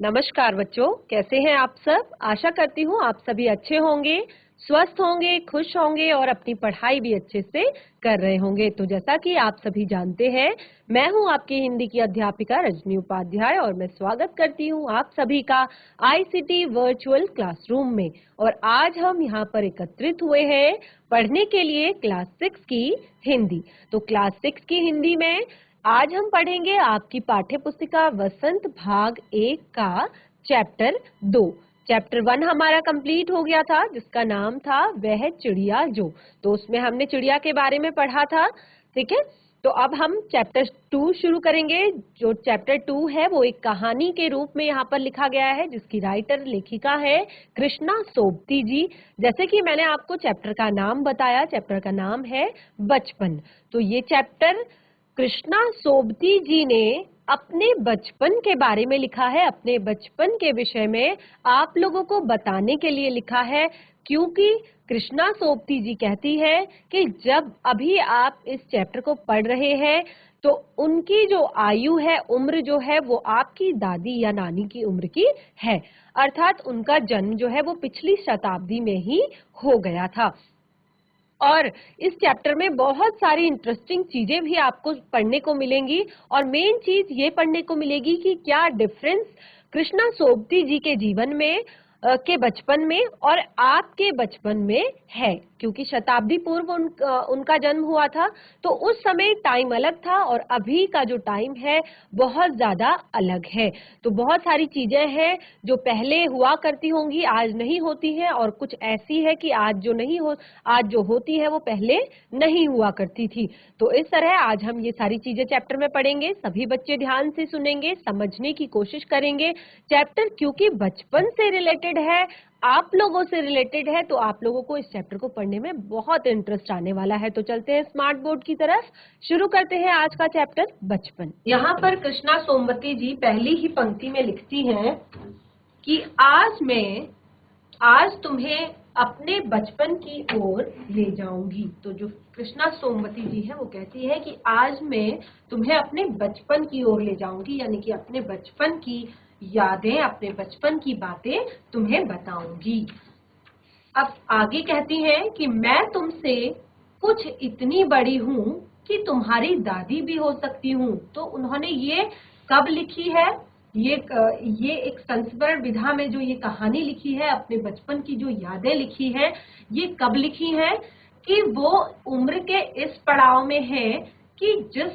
नमस्कार बच्चों, कैसे हैं आप सब। आशा करती हूँ आप सभी अच्छे होंगे, स्वस्थ होंगे, खुश होंगे और अपनी पढ़ाई भी अच्छे से कर रहे होंगे। तो जैसा कि आप सभी जानते हैं, मैं हूँ आपकी हिंदी की अध्यापिका रजनी उपाध्याय और मैं स्वागत करती हूँ आप सभी का आईसीटी वर्चुअल क्लासरूम में। और आज हम यहाँ पर एकत्रित हुए हैं पढ़ने के लिए क्लास 6 की हिंदी। तो क्लास 6 की हिंदी में आज हम पढ़ेंगे आपकी पाठ्य पुस्तिका वसंत भाग 1 का चैप्टर 2। चैप्टर 1 हमारा कंप्लीट हो गया था, जिसका नाम था वह चिड़िया जो। तो उसमें हमने चिड़िया के बारे में पढ़ा था, ठीक है। तो अब हम चैप्टर 2 शुरू करेंगे। जो चैप्टर 2 है वो एक कहानी के रूप में यहाँ पर लिखा गया है, जिसकी राइटर लेखिका है कृष्णा सोबती जी। जैसे कि मैंने आपको चैप्टर का नाम बताया, चैप्टर का नाम है बचपन। तो ये चैप्टर कृष्णा सोबती जी ने अपने बचपन के बारे में लिखा है, अपने बचपन के विषय में आप लोगों को बताने के लिए लिखा है। क्योंकि कृष्णा सोबती जी कहती है कि जब अभी आप इस चैप्टर को पढ़ रहे हैं तो उनकी जो आयु है, उम्र जो है, वो आपकी दादी या नानी की उम्र की है। अर्थात उनका जन्म जो है वो पिछली शताब्दी में ही हो गया था। और इस चैप्टर में बहुत सारी इंटरेस्टिंग चीजें भी आपको पढ़ने को मिलेंगी और मेन चीज ये पढ़ने को मिलेगी कि क्या डिफरेंस कृष्णा सोबती जी के जीवन में के बचपन में और आपके बचपन में है। क्योंकि शताब्दी पूर्व उनका जन्म हुआ था, तो उस समय टाइम अलग था और अभी का जो टाइम है बहुत ज्यादा अलग है। तो बहुत सारी चीजें हैं जो पहले हुआ करती होंगी, आज नहीं होती हैं, और कुछ ऐसी है कि आज जो होती है वो पहले नहीं हुआ करती थी। तो इस तरह आज हम ये सारी चीजें चैप्टर में पढ़ेंगे। सभी बच्चे ध्यान से सुनेंगे, समझने की कोशिश करेंगे। चैप्टर क्योंकि बचपन से रिलेटेड है, आप लोगों से रिलेटेड है, तो आप लोगों को इस चैप्टर को पढ़ने में बहुत इंटरेस्ट आने वाला है। तो चलते हैं स्मार्ट बोर्ड की तरफ, शुरू करते हैं आज का चैप्टर बचपन। यहाँ पर कृष्णा सोमवती जी पहली ही पंक्ति में लिखती हैं कि आज तुम्हें अपने बचपन की ओर ले जाऊंगी। तो जो कृष्णा सोमवती जी है वो कहती है कि आज मैं तुम्हें अपने बचपन की ओर ले जाऊंगी, यानी कि अपने बचपन की यादें, अपने बचपन की बातें तुम्हें बताऊंगी। अब आगे कहती हैं कि मैं तुमसे कुछ इतनी बड़ी हूँ कि तुम्हारी दादी भी हो सकती हूँ। तो उन्होंने ये कब लिखी है? ये एक संस्मरण विधा में जो ये कहानी लिखी है, अपने बचपन की जो यादें लिखी है, ये कब लिखी है? कि वो उम्र के इस पड़ाव में है कि जिस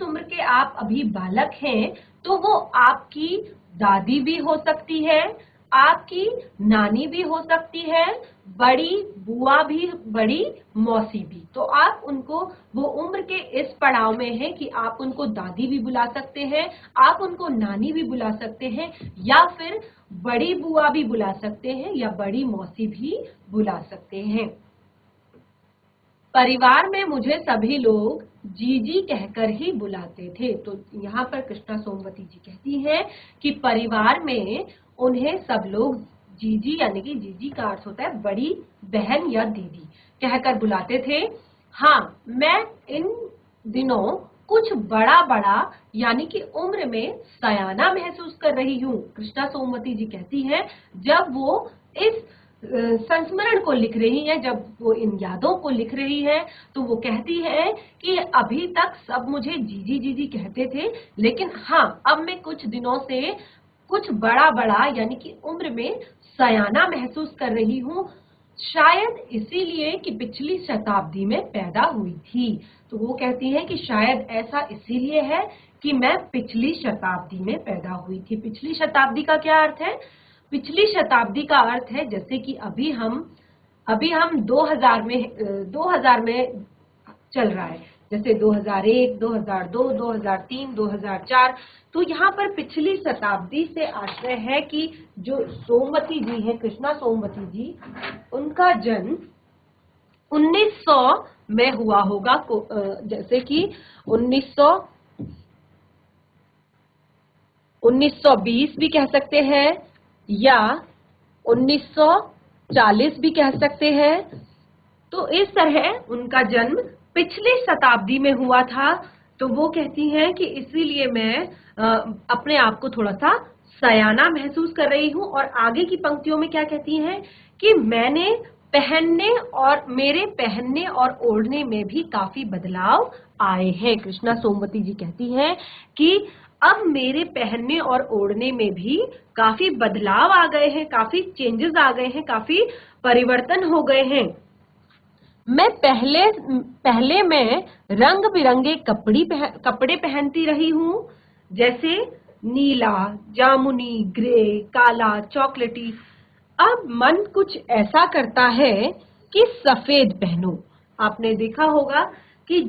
उम्र के आप अभी बालक हैं, तो वो आपकी दादी भी हो सकती है, आपकी नानी भी हो सकती है, बड़ी बुआ भी, बड़ी मौसी भी। तो आप उनको, वो उम्र के इस पड़ाव में है कि आप उनको दादी भी बुला सकते हैं, आप उनको नानी भी बुला सकते हैं, या फिर बड़ी बुआ भी बुला सकते हैं, या बड़ी मौसी भी बुला सकते हैं। परिवार में मुझे सभी लोग जीजी कहकर ही बुलाते थे। तो यहाँ पर कृष्णा सोमवती जी कहती हैं कि परिवार में उन्हें सब लोग जीजी, यानी कि जीजी का अर्थ होता है बड़ी बहन या दीदी, कहकर बुलाते थे। हाँ, मैं इन दिनों कुछ बड़ा यानी कि उम्र में सयाना महसूस कर रही हूँ। कृष्णा सोमवती जी कहती हैं जब वो इस संस्मरण को लिख रही है, जब वो इन यादों को लिख रही है, तो वो कहती है कि अभी तक सब मुझे जीजी जीजी कहते थे, लेकिन हाँ, अब मैं कुछ दिनों से कुछ बड़ा यानी कि उम्र में सयाना महसूस कर रही हूँ, शायद इसीलिए कि पिछली शताब्दी में पैदा हुई थी। तो वो कहती है कि शायद ऐसा इसीलिए है कि मैं पिछली शताब्दी में पैदा हुई थी। पिछली शताब्दी का क्या अर्थ है? पिछली शताब्दी का अर्थ है जैसे कि अभी हम 2000 में चल रहा है, जैसे 2001, 2002, 2003, 2004। तो यहाँ पर पिछली शताब्दी से आशय है कि जो सोमवती जी है, कृष्णा सोमवती जी, उनका जन्म 1900 में हुआ होगा। जैसे कि 1920 भी कह सकते हैं, या 1940 भी कह सकते हैं। तो इस तरह उनका जन्म पिछली शताब्दी में हुआ था। तो वो कहती हैं कि इसीलिए मैं अपने आप को थोड़ा सा सयाना महसूस कर रही हूँ। और आगे की पंक्तियों में क्या कहती हैं कि मैंने पहनने और मेरे पहनने और ओढ़ने में भी काफी बदलाव आए हैं। कृष्णा सोमवती जी कहती हैं कि अब मेरे पहनने और ओढ़ने में भी काफी बदलाव आ गए हैं, काफी चेंजेस आ गए हैं, काफी परिवर्तन हो गए हैं। मैं पहले मैं रंग बिरंगे कपड़े पहनती रही हूँ, जैसे नीला, जामुनी, ग्रे, काला, चॉकलेटी। अब मन कुछ ऐसा करता है कि सफेद पहनो। आपने देखा होगा कि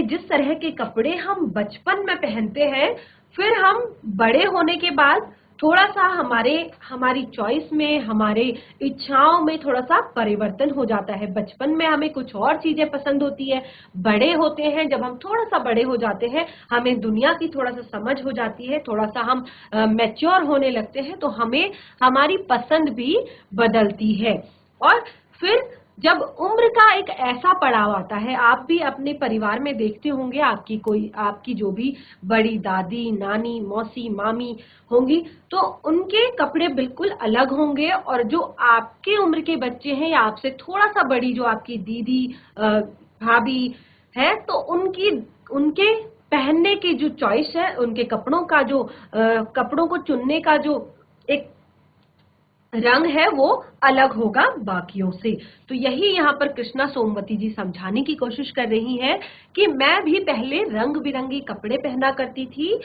जिस तरह के कपड़े हम बचपन में पहनते हैं, फिर हम बड़े होने के बाद थोड़ा सा हमारी चॉइस में, हमारे इच्छाओं में थोड़ा सा परिवर्तन हो जाता है। बचपन में हमें कुछ और चीजें पसंद होती है, बड़े होते हैं, जब हम थोड़ा सा बड़े हो जाते हैं, हमें दुनिया की थोड़ा सा समझ हो जाती है, थोड़ा सा हम मैच्योर होने लगते हैं, तो हमें हमारी पसंद भी बदलती है। और फिर जब उम्र का एक ऐसा पड़ाव आता है, आप भी अपने परिवार में देखते होंगे, आपकी जो भी बड़ी दादी, नानी, मौसी, मामी होंगी, तो उनके कपड़े बिल्कुल अलग होंगे। और जो आपके उम्र के बच्चे हैं या आपसे थोड़ा सा बड़ी जो आपकी दीदी, भाभी है, तो उनके पहनने की जो चॉइस है, उनके कपड़ों को चुनने का जो एक रंग है वो अलग होगा बाकियों से। तो यही यहाँ पर कृष्णा सोमवती जी समझाने की कोशिश कर रही हैं कि मैं भी पहले रंग बिरंगे कपड़े पहना करती थी,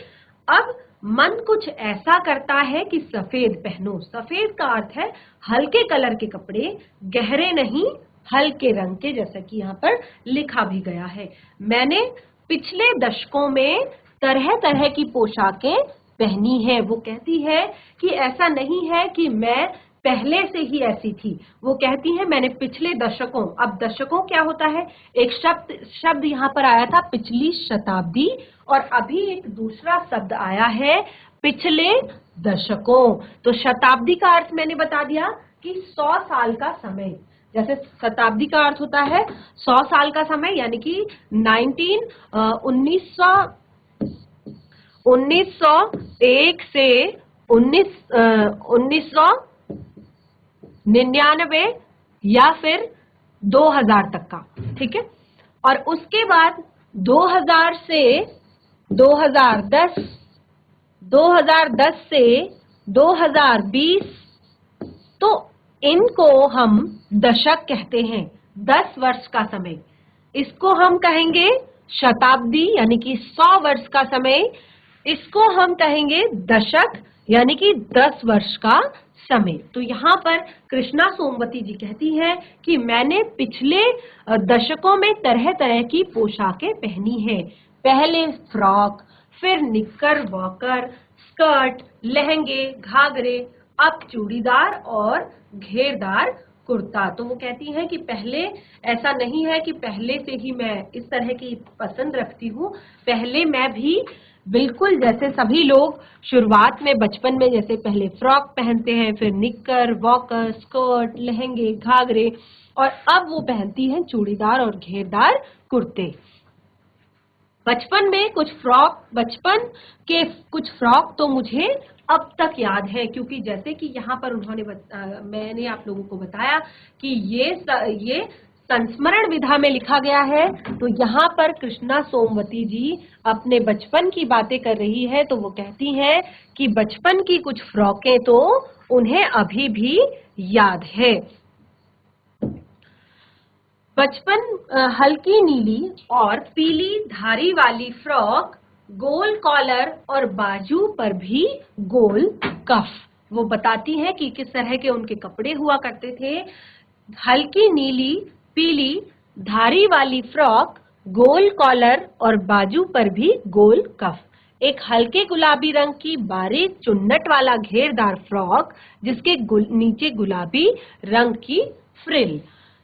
अब मन कुछ ऐसा करता है कि सफेद पहनो। सफेद का अर्थ है हल्के कलर के कपड़े, गहरे नहीं, हल्के रंग के, जैसा कि यहाँ पर लिखा भी गया है। मैंने पिछले दशकों में तरह तरह की पोशाकें पहनी है। वो कहती है कि ऐसा नहीं है कि मैं पहले से ही ऐसी थी। वो कहती है मैंने पिछले दशकों, अब दशकों क्या होता है, एक शब्द यहाँ पर आया था पिछली शताब्दी, और अभी एक दूसरा शब्द आया है पिछले दशकों। तो शताब्दी का अर्थ मैंने बता दिया कि 100 साल का समय। जैसे शताब्दी का अर्थ होता है 100 साल का समय, यानी कि 1901 से 1999 या फिर 2000 तक का, ठीक है। और उसके बाद 2000 से 2010, 2010 से 2020, तो इनको हम दशक कहते हैं। 10 वर्ष का समय, इसको हम कहेंगे शताब्दी, यानी कि 100 वर्ष का समय। इसको हम कहेंगे दशक, यानी कि 10 वर्ष का समय। तो यहाँ पर कृष्णा सोमवती जी कहती हैं कि मैंने पिछले दशकों में तरह तरह की पोशाकें पहनी हैं। पहले फ्रॉक, फिर निक्कर, वॉकर, स्कर्ट, लहंगे, घाघरे, अब चूड़ीदार और घेरदार कुर्ता। तो वो कहती हैं कि पहले ऐसा नहीं है कि पहले से ही मैं इस तरह की पसंद रखती हूँ। पहले मैं भी बिल्कुल जैसे सभी लोग शुरुआत में बचपन में जैसे पहले फ्रॉक पहनते हैं, फिर निक्कर, वॉकर, स्कर्ट, लहंगे, घाघरे, और अब वो पहनती हैं चूड़ीदार और घेरदार कुर्ते। बचपन के कुछ फ्रॉक तो मुझे अब तक याद है, क्योंकि जैसे कि यहाँ पर मैंने आप लोगों को बताया कि ये संस्मरण विधा में लिखा गया है। तो यहाँ पर कृष्णा सोमवती जी अपने बचपन की बातें कर रही है। तो वो कहती हैं कि बचपन की कुछ फ्रॉकें तो उन्हें अभी भी याद है। बचपन हल्की नीली और पीली धारी वाली फ्रॉक, गोल कॉलर और बाजू पर भी गोल कफ। वो बताती हैं कि किस तरह के उनके कपड़े हुआ करते थे। हल्की नीली पीली धारी वाली फ्रॉक, गोल कॉलर और बाजू पर भी गोल कफ। एक हल्के गुलाबी रंग की बारीक चुन्नट वाला घेरदार फ्रॉक, जिसके नीचे गुलाबी रंग की फ्रिल।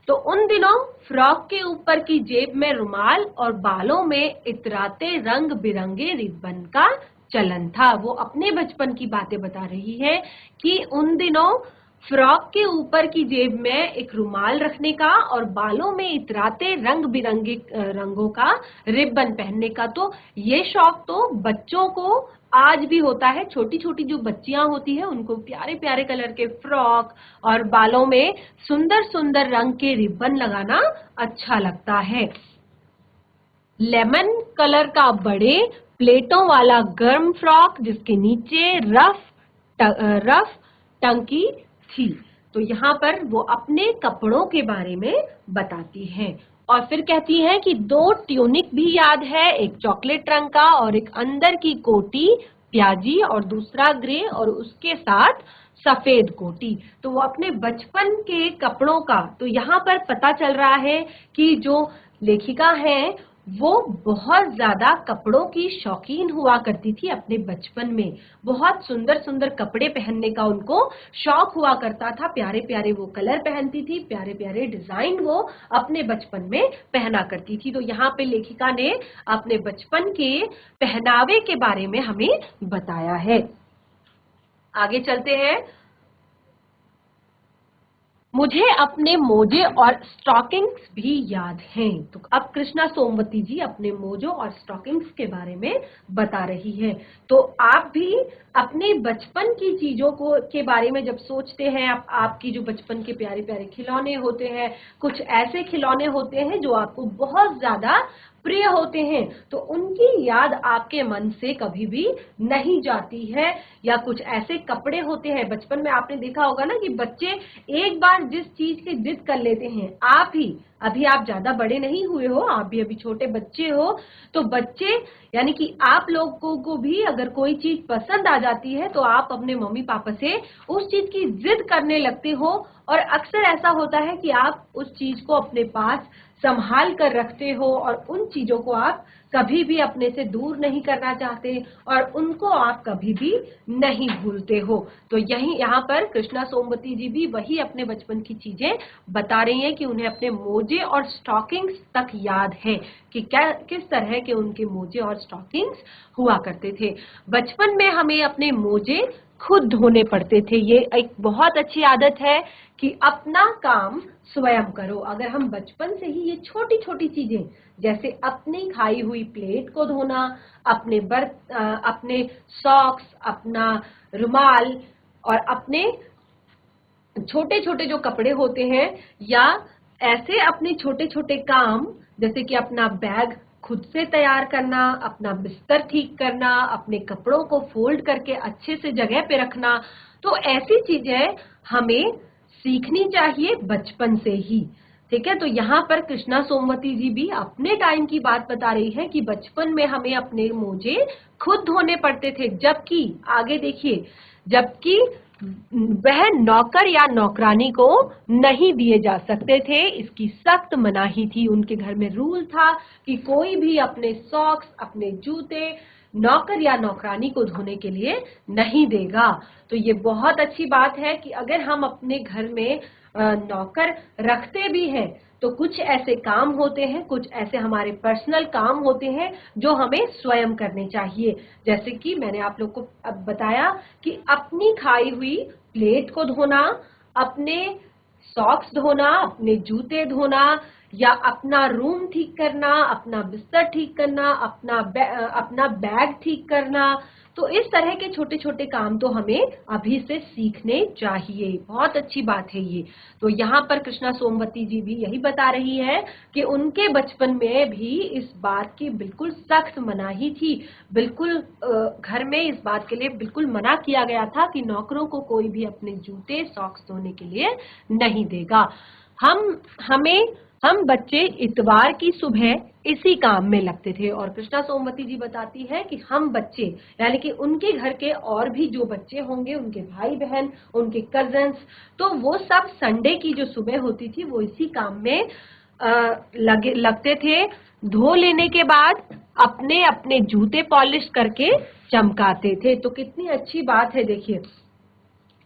तो उन दिनों फ्रॉक के ऊपर की जेब में रुमाल और बालों में इतराते रंग बिरंगे रिबन का चलन था। वो अपने बचपन की बातें बता रही है कि उन दिनों फ्रॉक के ऊपर की जेब में एक रुमाल रखने का और बालों में इतराते रंग बिरंगे रंगों का रिबन पहनने का, तो ये शौक तो बच्चों को आज भी होता है। छोटी छोटी जो बच्चियां होती है उनको प्यारे प्यारे कलर के फ्रॉक और बालों में सुंदर सुंदर रंग के रिबन लगाना अच्छा लगता है। लेमन कलर का बड़े प्लेटों वाला गर्म फ्रॉक जिसके नीचे रफ टंकी थी। तो यहाँ पर वो अपने कपड़ों के बारे में बताती है और फिर कहती है कि 2 ट्यूनिक भी याद है, एक चॉकलेट रंग का और एक अंदर की कोटी प्याजी और दूसरा ग्रे और उसके साथ सफेद कोटी। तो वो अपने बचपन के कपड़ों का, तो यहाँ पर पता चल रहा है कि जो लेखिका है वो बहुत ज्यादा कपड़ों की शौकीन हुआ करती थी अपने बचपन में। बहुत सुंदर सुंदर कपड़े पहनने का उनको शौक हुआ करता था। प्यारे प्यारे वो कलर पहनती थी, प्यारे प्यारे डिजाइन वो अपने बचपन में पहना करती थी। तो यहाँ पे लेखिका ने अपने बचपन के पहनावे के बारे में हमें बताया है। आगे चलते हैं। मुझे अपने मोजे और स्टॉकिंग्स भी याद हैं। तो अब कृष्णा सोमवती जी अपने मोजों और स्टॉकिंग्स के बारे में बता रही है। तो आप भी अपने बचपन की चीजों को के बारे में जब सोचते हैं, आपकी जो बचपन के प्यारे प्यारे खिलौने होते हैं, कुछ ऐसे खिलौने होते हैं जो आपको बहुत ज्यादा प्रिय होते हैं, तो उनकी याद आपके मन से कभी भी नहीं जाती है। या कुछ ऐसे कपड़े होते हैं, बचपन में आपने देखा होगा ना कि बच्चे एक बार जिस चीज की जिद कर लेते हैं, आप ही अभी आप ज्यादा बड़े नहीं हुए हो, आप भी अभी छोटे बच्चे हो, तो बच्चे यानी कि आप लोगों को भी अगर कोई चीज पसंद आ जाती है तो आप अपने मम्मी पापा से उस चीज की जिद करने लगते हो और अक्सर ऐसा होता है कि आप उस चीज को अपने पास संभाल कर रखते हो और उन चीजों को आप कभी भी अपने से दूर नहीं करना चाहते और उनको आप कभी भी नहीं भूलते हो। तो यहाँ पर कृष्णा सोमवती जी भी वही अपने बचपन की चीजें बता रही हैं कि उन्हें अपने मोजे और स्टॉकिंग्स तक याद है कि किस तरह के उनके मोजे और स्टॉकिंग्स हुआ करते थे। बचपन में हमें अपने मोजे खुद धोने पड़ते थे। ये एक बहुत अच्छी आदत है कि अपना काम स्वयं करो। अगर हम बचपन से ही ये छोटी छोटी चीजें, जैसे अपनी खाई हुई प्लेट को धोना, अपने सॉक्स, अपना रुमाल और अपने छोटे छोटे जो कपड़े होते हैं, या ऐसे अपने छोटे छोटे काम जैसे कि अपना बैग खुद से तैयार करना, अपना बिस्तर ठीक करना, अपने कपड़ों को फोल्ड करके अच्छे से जगह पे रखना, तो ऐसी चीजें हमें सीखनी चाहिए बचपन से ही। ठीक है। तो यहाँ पर कृष्णा सोमवती जी भी अपने टाइम की बात बता रही है कि बचपन में हमें अपने मोजे खुद धोने पड़ते थे, जबकि आगे देखिए, जबकि वह नौकर या नौकरानी को नहीं दिए जा सकते थे, इसकी सख्त मनाही थी। उनके घर में रूल था कि कोई भी अपने सॉक्स, अपने जूते नौकर या नौकरानी को धोने के लिए नहीं देगा। तो ये बहुत अच्छी बात है कि अगर हम अपने घर में नौकर रखते भी हैं तो कुछ ऐसे काम होते हैं, कुछ ऐसे हमारे पर्सनल काम होते हैं जो हमें स्वयं करने चाहिए। जैसे कि मैंने आप लोग को अब बताया कि अपनी खाई हुई प्लेट को धोना, अपने सॉक्स धोना, अपने जूते धोना, या अपना रूम ठीक करना, अपना बिस्तर ठीक करना, अपना बैग ठीक करना। तो इस तरह के छोटे छोटे काम तो हमें अभी से सीखने चाहिए। बहुत अच्छी बात है ये। तो यहाँ पर कृष्णा सोमवती जी भी यही बता रही है कि उनके बचपन में भी इस बात की बिल्कुल सख्त मनाही थी। बिल्कुल घर में इस बात के लिए बिल्कुल मना किया गया था कि नौकरों को कोई भी अपने जूते सॉक्स धोने के लिए नहीं देगा। हम बच्चे इतवार की सुबह इसी काम में लगते थे। और कृष्णा सोमवती जी बताती है कि हम बच्चे यानी कि उनके घर के और भी जो बच्चे होंगे, उनके भाई बहन, उनके कजन्स, तो वो सब संडे की जो सुबह होती थी वो इसी काम में लगते थे। धो लेने के बाद अपने अपने जूते पॉलिश करके चमकाते थे। तो कितनी अच्छी बात है। देखिए,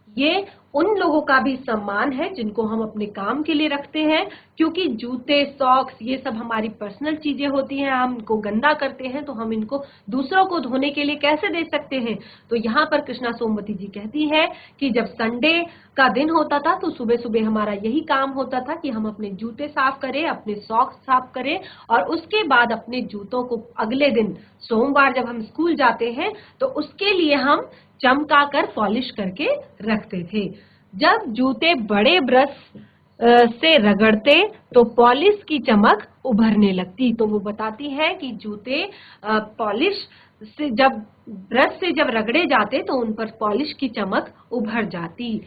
ये उन लोगों का भी सम्मान है जिनको हम अपने काम के लिए रखते हैं, क्योंकि जूते, सॉक्स ये सब हमारी पर्सनल चीजें होती हैं। हम इनको गंदा करते हैं तो हम इनको दूसरों को धोने के लिए कैसे दे सकते हैं। तो यहाँ पर कृष्णा सोमवती जी कहती है कि जब संडे का दिन होता था तो सुबह सुबह हमारा यही काम होता था कि हम अपने जूते साफ करें, अपने सॉक्स साफ करें, और उसके बाद अपने जूतों को अगले दिन सोमवार जब हम स्कूल जाते हैं तो उसके लिए हम चमका कर पॉलिश करके रखते थे। जब जूते बड़े ब्रश से रगड़ते तो पॉलिश की चमक उभरने लगती। तो वो बताती है कि जूते पॉलिश से जब ब्रश से जब रगड़े जाते तो उन पर पॉलिश की चमक उभर जाती।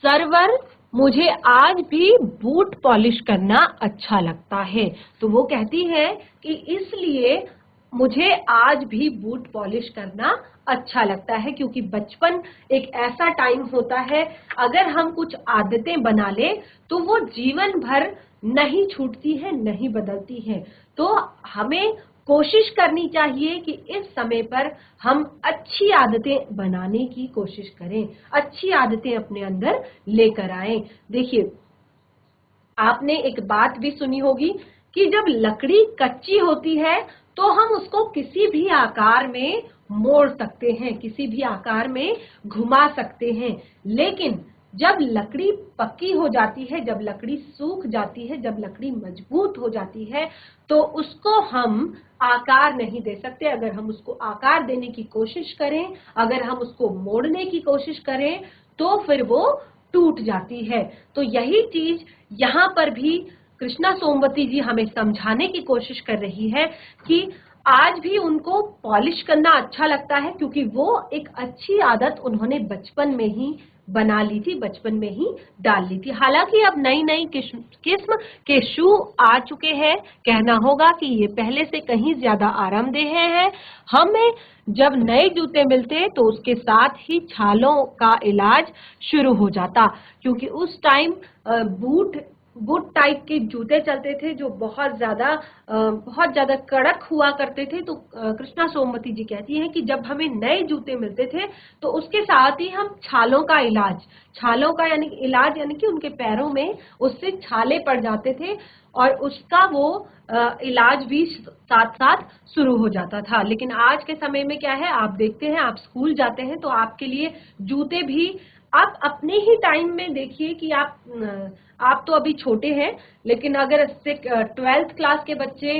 सरवर, मुझे आज भी बूट पॉलिश करना अच्छा लगता है। तो वो कहती है कि इसलिए मुझे आज भी बूट पॉलिश करना अच्छा लगता है, क्योंकि बचपन एक ऐसा टाइम होता है, अगर हम कुछ आदतें बना ले तो वो जीवन भर नहीं छूटती है, नहीं बदलती है। तो हमें कोशिश करनी चाहिए कि इस समय पर हम अच्छी आदतें बनाने की कोशिश करें, अच्छी आदतें अपने अंदर लेकर आएं। देखिए, आपने एक बात भी सुनी होगी कि जब लकड़ी कच्ची होती है तो हम उसको किसी भी आकार में मोड़ सकते हैं, किसी भी आकार में घुमा सकते हैं। लेकिन जब लकड़ी पक्की हो जाती है, जब लकड़ी सूख जाती है, जब लकड़ी मजबूत हो जाती है, तो उसको हम आकार नहीं दे सकते। अगर हम उसको आकार देने की कोशिश करें, अगर हम उसको मोड़ने की कोशिश करें, तो फिर वो टूट जाती है। तो यही चीज यहाँ पर भी कृष्णा सोमवती जी हमें समझाने की कोशिश कर रही है कि आज भी उनको पॉलिश करना अच्छा लगता है, क्योंकि वो एक अच्छी आदत उन्होंने बचपन में ही बना ली थी, बचपन में ही डाल ली थी। हालांकि अब नई नई किस्म के शू आ चुके हैं, कहना होगा कि ये पहले से कहीं ज्यादा आरामदेह है। हमें जब नए जूते मिलते तो उसके साथ ही छालों का इलाज शुरू हो जाता, क्योंकि उस टाइम बूट टाइप के जूते चलते थे जो बहुत ज्यादा कड़क हुआ करते थे। तो कृष्णा सोमवती जी कहती हैं कि जब हमें नए जूते मिलते थे तो उसके साथ ही हम छालों का इलाज यानी कि उनके पैरों में उससे छाले पड़ जाते थे, और उसका वो इलाज भी साथ साथ शुरू हो जाता था। लेकिन आज के समय में क्या है, आप देखते हैं, आप स्कूल जाते हैं तो आपके लिए जूते भी, आप अपने ही टाइम में देखिए कि आप तो अभी छोटे हैं, लेकिन अगर इससे 12th क्लास के बच्चे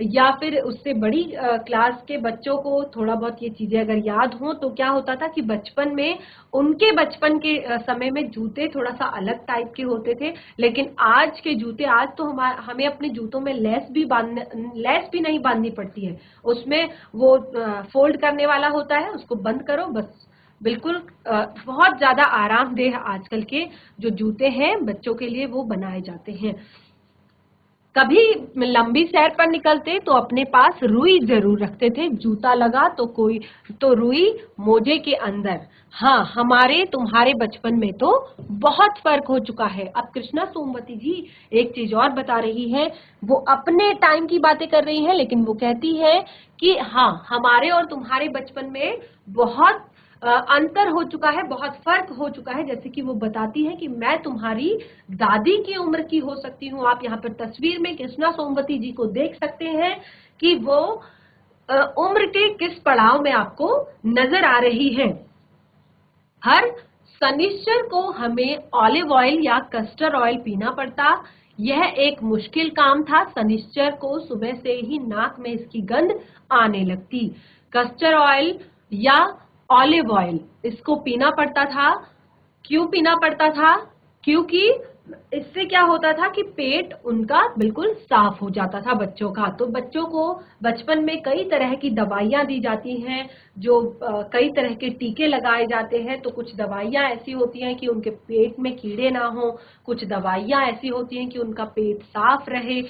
या फिर उससे बड़ी क्लास के बच्चों को थोड़ा बहुत ये चीजें अगर याद हो तो क्या होता था कि बचपन में, उनके बचपन के समय में जूते थोड़ा सा अलग टाइप के होते थे। लेकिन आज के जूते, आज तो हमें अपने जूतों में लेस भी नहीं बांधनी पड़ती है। उसमें वो फोल्ड करने वाला होता है, उसको बंद करो बस। बिल्कुल बहुत ज्यादा आरामदेह आजकल के जो जूते हैं बच्चों के लिए वो बनाए जाते हैं। कभी लंबी सैर पर निकलते तो अपने पास रुई जरूर रखते थे, जूता लगा तो रुई मोजे के अंदर। हाँ, हमारे तुम्हारे बचपन में तो बहुत फर्क हो चुका है। अब कृष्णा सोमवती जी एक चीज और बता रही है, वो अपने टाइम की बातें कर रही है, लेकिन वो कहती है कि हाँ, हमारे और तुम्हारे बचपन में बहुत अंतर हो चुका है, बहुत फर्क हो चुका है। जैसे कि वो बताती है कि मैं तुम्हारी दादी की उम्र की हो सकती हूँ। आप यहाँ पर तस्वीर में कृष्णा सोमवती जी को देख सकते हैं कि वो उम्र के किस पड़ाव में आपको नजर आ रही है। हर शनिश्चर को हमें ऑलिव ऑयल या कस्टर ऑयल पीना पड़ता। यह एक मुश्किल काम था। शनिश्चर को सुबह से ही नाक में इसकी गंध आने लगती। कस्टर ऑयल या ऑलिव ऑयल इसको पीना पड़ता था। क्यों पीना पड़ता था? क्योंकि इससे क्या होता था कि पेट उनका बिल्कुल साफ हो जाता था बच्चों का। तो बच्चों को बचपन में कई तरह की दवाइयां दी जाती हैं, जो कई तरह के टीके लगाए जाते हैं। तो कुछ दवाइयां ऐसी होती हैं कि उनके पेट में कीड़े ना हो, कुछ दवाइयां ऐसी होती हैं कि उनका पेट साफ रहे।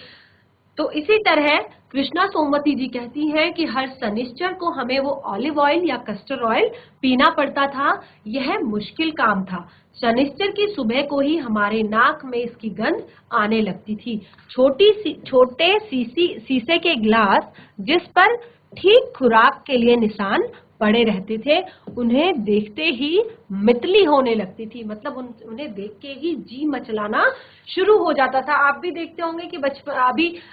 तो इसी तरह कृष्णा सोमवती जी कहती हैं कि हर शनिश्चर को हमें वो ऑलिव ऑयल या कस्टर ऑयल पीना पड़ता था। यह मुश्किल काम था। शनिश्चर की सुबह को ही हमारे नाक में इसकी गंध आने लगती थी। छोटे शीशे के गिलास जिस पर ठीक खुराक के लिए निशान पड़े रहते थे, उन्हें देखते ही मितली होने लगती थी। मतलब उन्हें देख के ही जी मचलाना शुरू हो जाता था। आप भी देखते होंगे कि बचपन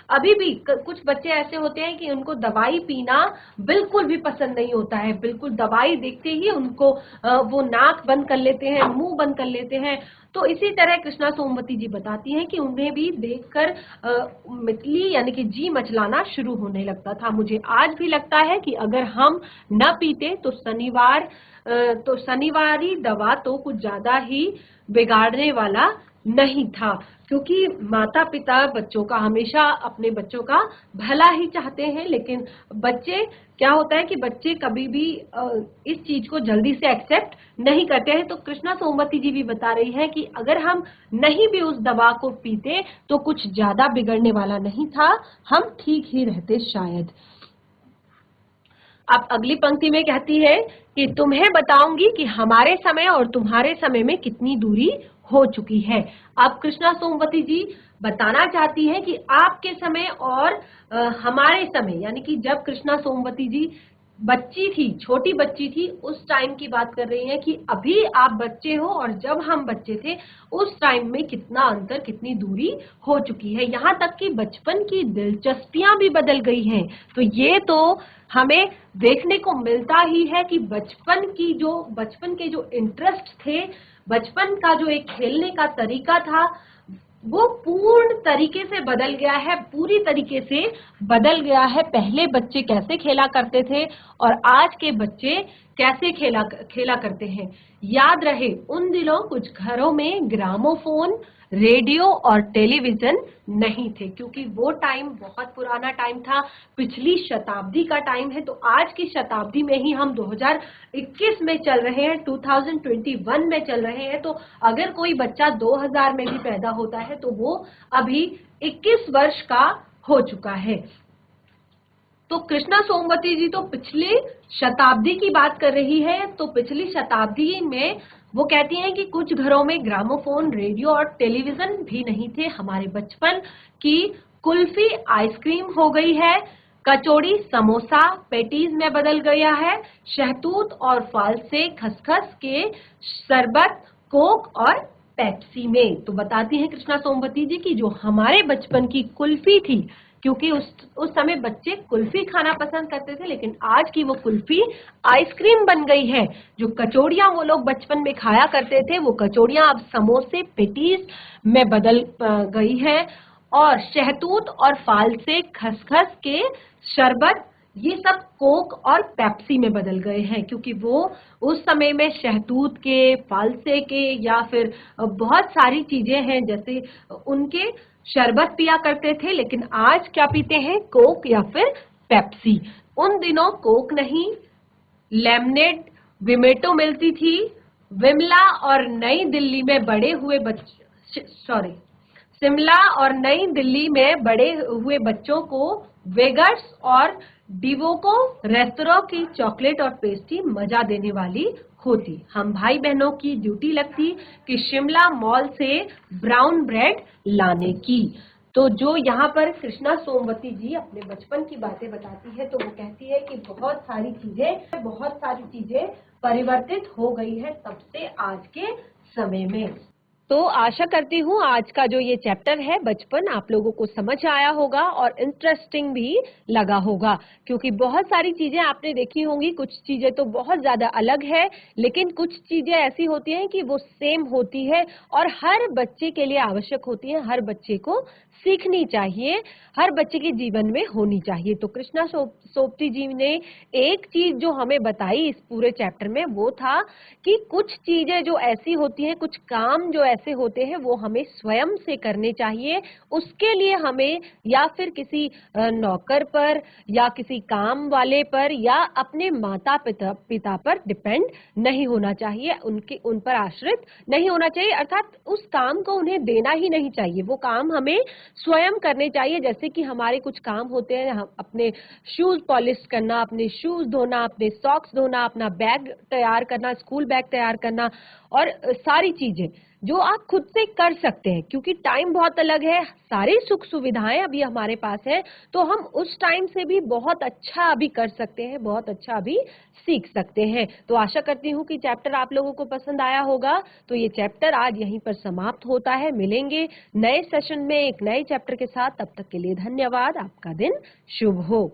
अभी भी कुछ बच्चे ऐसे होते हैं कि उनको दवाई पीना बिल्कुल भी पसंद नहीं होता है। बिल्कुल दवाई देखते ही उनको वो नाक बंद कर लेते हैं, मुंह बंद कर लेते हैं। तो इसी तरह कृष्णा सोमवती जी बताती हैं कि उन्हें भी देखकर मितली यानी कि जी मचलाना शुरू होने लगता था। मुझे आज भी लगता है कि अगर हम न पीते तो शनिवारी दवा तो कुछ ज्यादा ही बिगाड़ने वाला नहीं था, क्योंकि माता पिता बच्चों का हमेशा अपने बच्चों का भला ही चाहते हैं। लेकिन बच्चे क्या होता है कि बच्चे कभी भी इस चीज को जल्दी से एक्सेप्ट नहीं करते हैं। तो कृष्णा सोमवती जी भी बता रही है कि अगर हम नहीं भी उस दवा को पीते तो कुछ ज्यादा बिगड़ने वाला नहीं था, हम ठीक ही रहते शायद। अब अगली पंक्ति में कहती है कि तुम्हें बताऊंगी कि हमारे समय और तुम्हारे समय में कितनी दूरी हो चुकी है। अब कृष्णा सोमवती जी बताना चाहती है कि आपके समय और हमारे समय, यानी कि जब कृष्णा सोमवती जी बच्ची थी, छोटी बच्ची थी, उस टाइम की बात कर रही है कि अभी आप बच्चे हो और जब हम बच्चे थे उस टाइम में कितना अंतर, कितनी दूरी हो चुकी है। यहाँ तक कि बचपन की दिलचस्पियां भी बदल गई हैं। तो ये तो हमें देखने को मिलता ही है कि बचपन के जो इंटरेस्ट थे, बचपन का जो एक खेलने का तरीका था, वो पूर्ण तरीके से बदल गया है, पूरी तरीके से बदल गया है। पहले बच्चे कैसे खेला करते थे और आज के बच्चे कैसे खेला करते हैं। याद रहे उन दिनों कुछ घरों में ग्रामोफोन, रेडियो और टेलीविजन नहीं थे, क्योंकि वो टाइम बहुत पुराना टाइम था, पिछली शताब्दी का टाइम है। तो आज की शताब्दी में ही हम 2021 में चल रहे हैं, 2021 में चल रहे हैं। तो अगर कोई बच्चा 2000 में भी पैदा होता है तो वो अभी 21 वर्ष का हो चुका है। तो कृष्णा सोमवती जी तो पिछली शताब्दी की बात कर रही है। तो पिछली शताब्दी में वो कहती हैं कि कुछ घरों में ग्रामोफोन, रेडियो और टेलीविजन भी नहीं थे। हमारे बचपन की कुल्फी आइसक्रीम हो गई है, कचौड़ी समोसा पेटीज में बदल गया है, शहतूत और फल से खसखस के शरबत कोक और पेप्सी में। तो बताती हैं कृष्णा सोमवती जी की जो हमारे बचपन की कुल्फी थी, क्योंकि उस समय बच्चे कुल्फी खाना पसंद करते थे, लेकिन आज की वो कुल्फी आइसक्रीम बन गई है। जो कचौड़ियां वो लोग बचपन में खाया करते थे, वो कचौड़ियां अब समोसे पेटीज में बदल गई है। और शहतूत और फाल से खसखस के शरबत, ये सब कोक और पेप्सी में बदल गए हैं, क्योंकि वो उस समय में शहतूत के, फालसे के या फिर बहुत सारी चीजें हैं, जैसे उनके शरबत पिया करते थे। लेकिन आज क्या पीते हैं? कोक या फिर पेप्सी। उन दिनों कोक नहीं, लेमनेड, विमेटो मिलती थी। विमला और नई दिल्ली में बड़े हुए शिमला और नई दिल्ली में बड़े हुए बच्चों को वेगर्स और डिवोको रेस्तरां की चॉकलेट और पेस्ट्री मजा देने वाली होती। हम भाई बहनों की ड्यूटी लगती कि शिमला मॉल से ब्राउन ब्रेड लाने की। तो जो यहाँ पर कृष्णा सोमवती जी अपने बचपन की बातें बताती है, तो वो कहती है कि बहुत सारी चीजें परिवर्तित हो गई है तब से आज के समय में। तो आशा करती हूँ आज का जो ये चैप्टर है बचपन, आप लोगों को समझ आया होगा और इंटरेस्टिंग भी लगा होगा, क्योंकि बहुत सारी चीजें आपने देखी होंगी। कुछ चीजें तो बहुत ज्यादा अलग है, लेकिन कुछ चीजें ऐसी होती हैं कि वो सेम होती है और हर बच्चे के लिए आवश्यक होती है, हर बच्चे को सीखनी चाहिए, हर बच्चे के जीवन में होनी चाहिए। तो कृष्णा सोपती जी ने एक चीज जो हमें बताई इस पूरे चैप्टर में, वो था कि कुछ चीजें जो ऐसी होती हैं, कुछ काम जो ऐसे होते हैं, वो हमें स्वयं से करने चाहिए। उसके लिए हमें या फिर किसी नौकर पर या किसी काम वाले पर या अपने माता पिता पर डिपेंड नहीं होना चाहिए, उन पर आश्रित नहीं होना चाहिए। अर्थात उस काम को उन्हें देना ही नहीं चाहिए, वो काम हमें स्वयं करने चाहिए। जैसे कि हमारे कुछ काम होते हैं, हम अपने शूज पॉलिश करना, अपने शूज धोना, अपने सॉक्स धोना, अपना बैग तैयार करना, स्कूल बैग तैयार करना और सारी चीजें, जो आप खुद से कर सकते हैं, क्योंकि टाइम बहुत अलग है, सारी सुख सुविधाएं अभी हमारे पास है, तो हम उस टाइम से भी बहुत अच्छा अभी कर सकते हैं, बहुत अच्छा अभी सीख सकते हैं। तो आशा करती हूँ कि चैप्टर आप लोगों को पसंद आया होगा। तो ये चैप्टर आज यहीं पर समाप्त होता है। मिलेंगे नए सेशन में एक नए चैप्टर के साथ। तब तक के लिए धन्यवाद। आपका दिन शुभ हो।